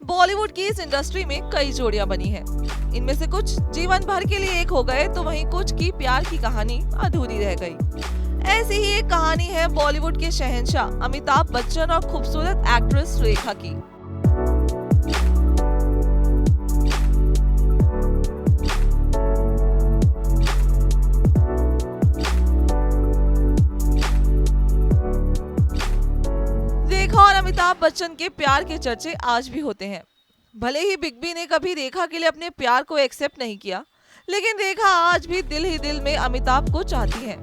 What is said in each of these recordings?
बॉलीवुड की इस इंडस्ट्री में कई जोड़ियां बनी हैं। इनमें से कुछ जीवन भर के लिए एक हो गए तो वहीं कुछ की प्यार की कहानी अधूरी रह गई। ऐसी ही एक कहानी है बॉलीवुड के शहंशाह अमिताभ बच्चन और खूबसूरत एक्ट्रेस रेखा की। रेखा और अमिताभ बच्चन के प्यार के चर्चे आज भी होते हैं। भले ही बिग बी ने कभी रेखा के लिए अपने प्यार को एक्सेप्ट नहीं किया, लेकिन रेखा आज भी दिल ही दिल में अमिताभ को चाहती है।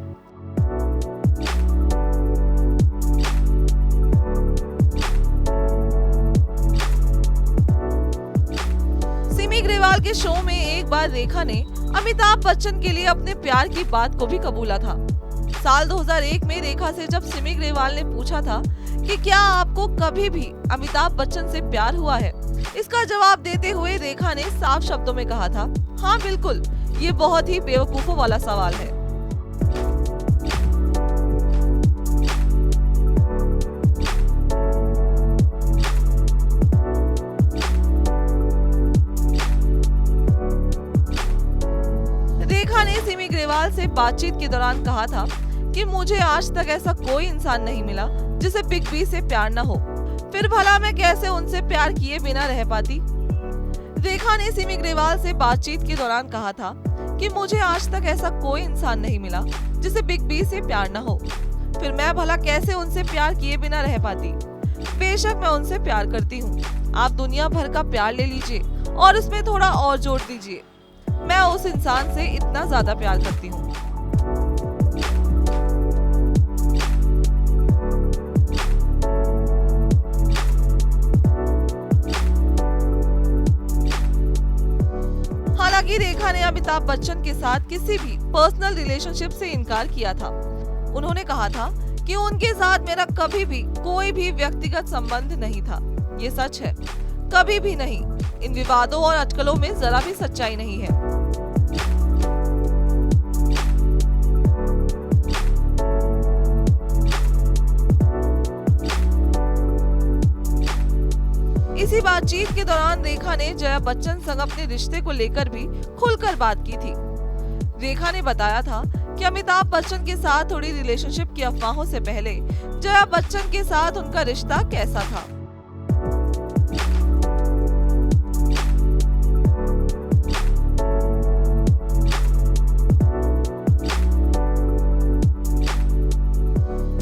सिमी ग्रेवाल के शो में एक बार रेखा ने अमिताभ बच्चन के लिए अपने प्यार की बात को भी कबूला था। साल 2001 में रेखा से जब सिमी ग्रेवाल ने पूछा था कि क्या आपको कभी भी अमिताभ बच्चन से प्यार हुआ है, इसका जवाब देते हुए रेखा ने साफ शब्दों में कहा था, हाँ बिल्कुल, ये बहुत ही बेवकूफों वाला सवाल है। रेखा ने सिमी ग्रेवाल से बातचीत के दौरान कहा था कि मुझे आज तक ऐसा कोई इंसान नहीं मिला जिसे बिग बी से प्यार न हो, फिर भला मैं कैसे उनसे प्यार किए बिना रह पाती। रेखा ने सिमी ग्रेवाल से बातचीत के दौरान कहा था कि मुझे आज तक ऐसा कोई इंसान नहीं मिला जिसे बिग बी से प्यार न हो, फिर मैं भला कैसे उनसे प्यार किए बिना रह पाती। बेशक मैं उनसे प्यार करती हूँ, आप दुनिया भर का प्यार ले लीजिए और उसमें थोड़ा और जोड़ दीजिए, मैं उस इंसान से इतना ज्यादा प्यार करती हूँ। हालांकि रेखा ने अमिताभ बच्चन के साथ किसी भी पर्सनल रिलेशनशिप से इनकार किया था। उन्होंने कहा था कि उनके साथ मेरा कभी भी कोई भी व्यक्तिगत संबंध नहीं था। ये सच है, कभी भी नहीं। इन विवादों और अटकलों में जरा भी सच्चाई नहीं है। इसी बातचीत के दौरान रेखा ने जया बच्चन संग अपने रिश्ते को लेकर भी खुलकर बात की थी। रेखा ने बताया था कि अमिताभ बच्चन के साथ थोड़ी रिलेशनशिप की अफवाहों से पहले जया बच्चन के साथ उनका रिश्ता कैसा था।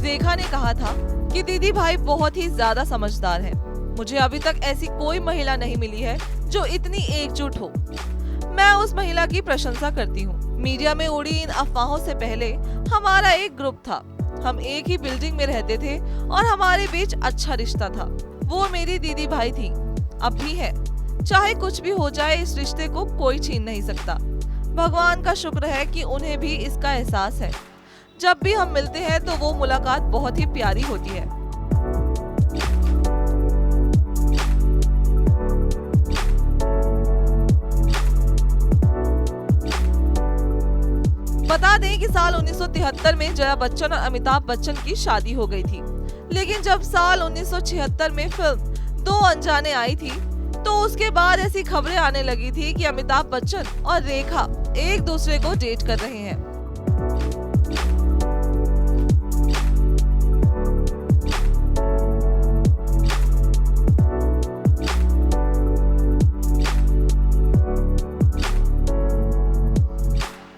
रेखा ने कहा था कि दीदी भाई बहुत ही ज्यादा समझदार है, मुझे अभी तक ऐसी कोई महिला नहीं मिली है जो इतनी एकजुट हो। मैं उस महिला की प्रशंसा करती हूँ। मीडिया में उड़ी इन अफवाहों से पहले हमारा एक ग्रुप था, हम एक ही बिल्डिंग में रहते थे और हमारे बीच अच्छा रिश्ता था। वो मेरी दीदी भाई थी, अब भी है। चाहे कुछ भी हो जाए, इस रिश्ते को कोई छीन नहीं सकता। भगवान का शुक्र है कि उन्हें भी इसका एहसास है। जब भी हम मिलते हैं तो वो मुलाकात बहुत ही प्यारी होती है। बता दें कि साल 1973 में जया बच्चन और अमिताभ बच्चन की शादी हो गई थी, लेकिन जब साल 1976 में फिल्म दो अनजाने आई थी तो उसके बाद ऐसी खबरें आने लगी थी कि अमिताभ बच्चन और रेखा एक दूसरे को डेट कर रहे हैं।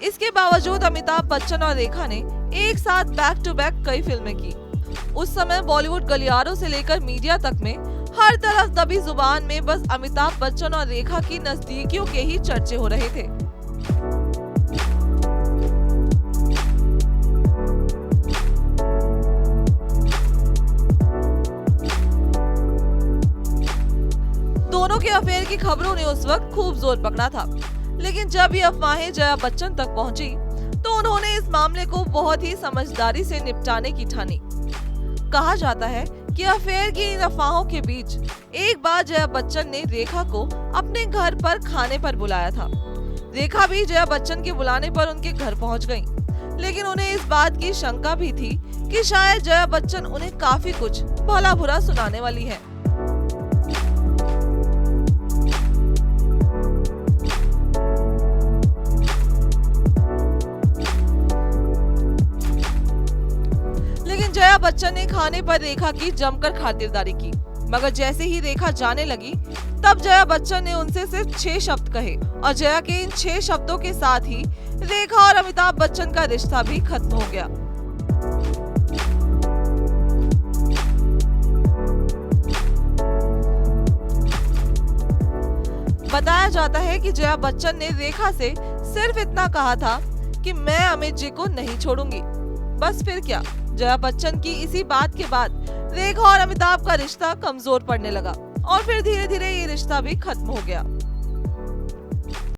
इसके बावजूद अमिताभ बच्चन और रेखा ने एक साथ बैक टू बैक कई फिल्में की। उस समय बॉलीवुड गलियारों से लेकर मीडिया तक में हर तरफ दबी जुबान में बस अमिताभ बच्चन और रेखा की नजदीकियों के ही चर्चे हो रहे थे। दोनों के अफेयर की खबरों ने उस वक्त खूब जोर पकड़ा था, लेकिन जब ये अफवाहें जया बच्चन तक पहुंची तो उन्होंने इस मामले को बहुत ही समझदारी से निपटाने की ठानी। कहा जाता है कि अफेयर की इन अफवाहों के बीच एक बार जया बच्चन ने रेखा को अपने घर पर खाने पर बुलाया था। रेखा भी जया बच्चन के बुलाने पर उनके घर पहुंच गईं, लेकिन उन्हें इस बात की शंका भी थी कि शायद जया बच्चन उन्हें काफी कुछ भला बुरा सुनाने वाली है। लेकिन जया बच्चन ने खाने पर रेखा की जमकर खातिरदारी की। मगर जैसे ही रेखा जाने लगी तब जया बच्चन ने उनसे सिर्फ 6 शब्द कहे और जया के इन 6 शब्दों के साथ ही रेखा और अमिताभ बच्चन का रिश्ता भी खत्म हो गया। बताया जाता है कि जया बच्चन ने रेखा से सिर्फ इतना कहा था कि मैं अमित जी को नहीं छोड़ूंगी। बस फिर क्या, जया बच्चन की इसी बात के बाद रेखा और अमिताभ का रिश्ता कमजोर पड़ने लगा और फिर धीरे धीरे ये रिश्ता भी खत्म हो गया।